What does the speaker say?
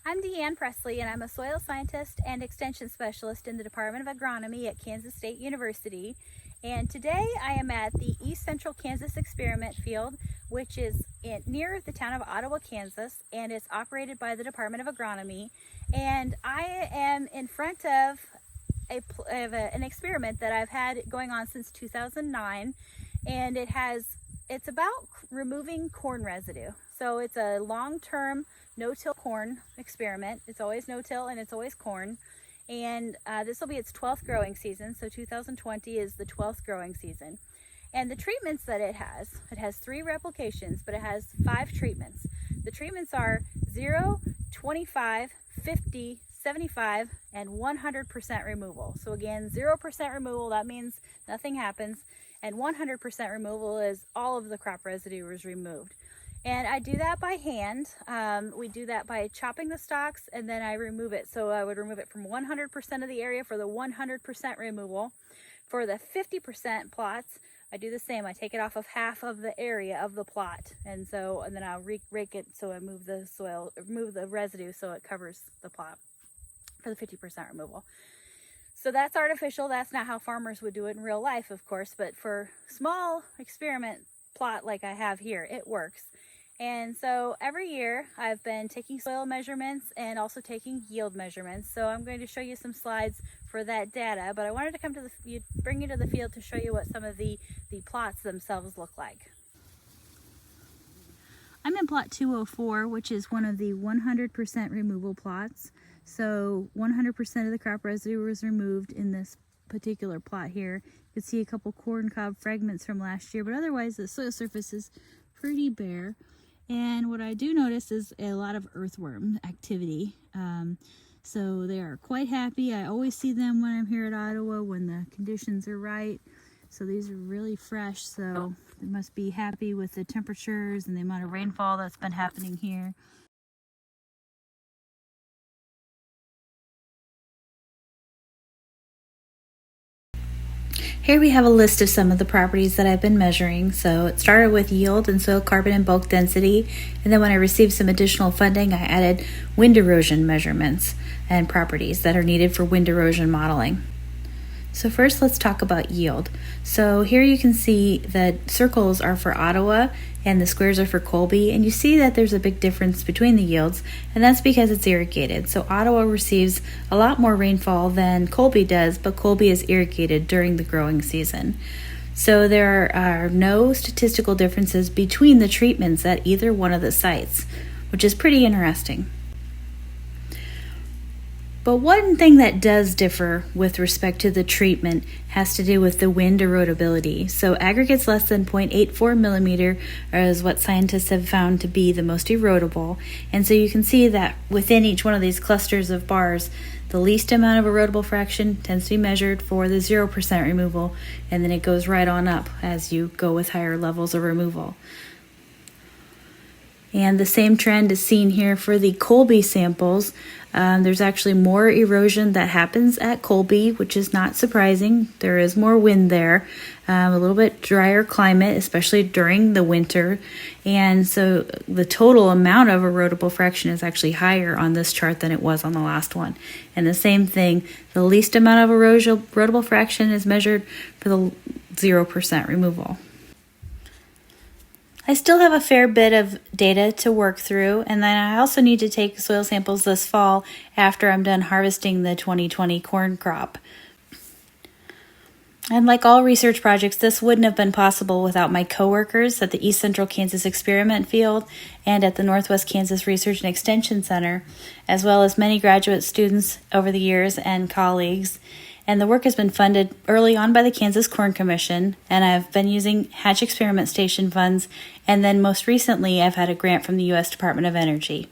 I'm DeAnn Presley, and I'm a soil scientist and extension specialist in the Department of Agronomy at Kansas State University. And today I am at the East Central Kansas Experiment Field, which is near the town of Ottawa, Kansas, and it's operated by the Department of Agronomy. And I am in front of an experiment that I've had going on since 2009, and it's about removing corn residue. So it's a long-term no-till corn experiment. It's always no-till and it's always corn. And this will be its 12th growing season. So 2020 is the 12th growing season. And the treatments that it has 3 replications, but it has 5 treatments. The treatments are 0, 25, 50, 75, and 100% removal. So again, 0% removal, that means nothing happens. And 100% removal is all of the crop residue is removed. And I do that by hand. We do that by chopping the stalks, and then I remove it. So I would remove it from 100% of the area for the 100% removal. For the 50% plots, I do the same. I take it off of half of the area of the plot, and then I'll rake it, so I move the residue so it covers the plot for the 50% removal. So that's artificial. That's not how farmers would do it in real life, of course, but for small experiment plot like I have here, it works. And so every year I've been taking soil measurements and also taking yield measurements. So I'm going to show you some slides for that data, but I wanted to bring you to the field to show you what some of the plots themselves look like. I'm in plot 204, which is one of the 100% removal plots. So 100% of the crop residue was removed in this particular plot here. You can see a couple corn cob fragments from last year, but otherwise the soil surface is pretty bare. And what I do notice is a lot of earthworm activity. So they are quite happy. I always see them when I'm here at Ottawa when the conditions are right. So these are really fresh, so they must be happy with the temperatures and the amount of rainfall that's been happening here. Here we have a list of some of the properties that I've been measuring. So it started with yield and soil carbon and bulk density. And then when I received some additional funding, I added wind erosion measurements and properties that are needed for wind erosion modeling. So first let's talk about yield. So here you can see that circles are for Ottawa and the squares are for Colby, and you see that there's a big difference between the yields, and that's because it's irrigated. So Ottawa receives a lot more rainfall than Colby does, but Colby is irrigated during the growing season. So there are no statistical differences between the treatments at either one of the sites, which is pretty interesting. But one thing that does differ with respect to the treatment has to do with the wind erodibility. So aggregates less than 0.84 millimeter is what scientists have found to be the most erodible. And so you can see that within each one of these clusters of bars, the least amount of erodible fraction tends to be measured for the 0% removal, and then it goes right on up as you go with higher levels of removal. And the same trend is seen here for the Colby samples. There's actually more erosion that happens at Colby, which is not surprising. There is more wind there, a little bit drier climate, especially during the winter. And so the total amount of erodible fraction is actually higher on this chart than it was on the last one. And the same thing, the least amount of erodible fraction is measured for the 0% removal. I still have a fair bit of data to work through, and then I also need to take soil samples this fall after I'm done harvesting the 2020 corn crop. And like all research projects, this wouldn't have been possible without my coworkers at the East Central Kansas Experiment Field and at the Northwest Kansas Research and Extension Center, as well as many graduate students over the years and colleagues. And the work has been funded early on by the Kansas Corn Commission, and I've been using Hatch Experiment Station funds, and then most recently I've had a grant from the U.S. Department of Energy.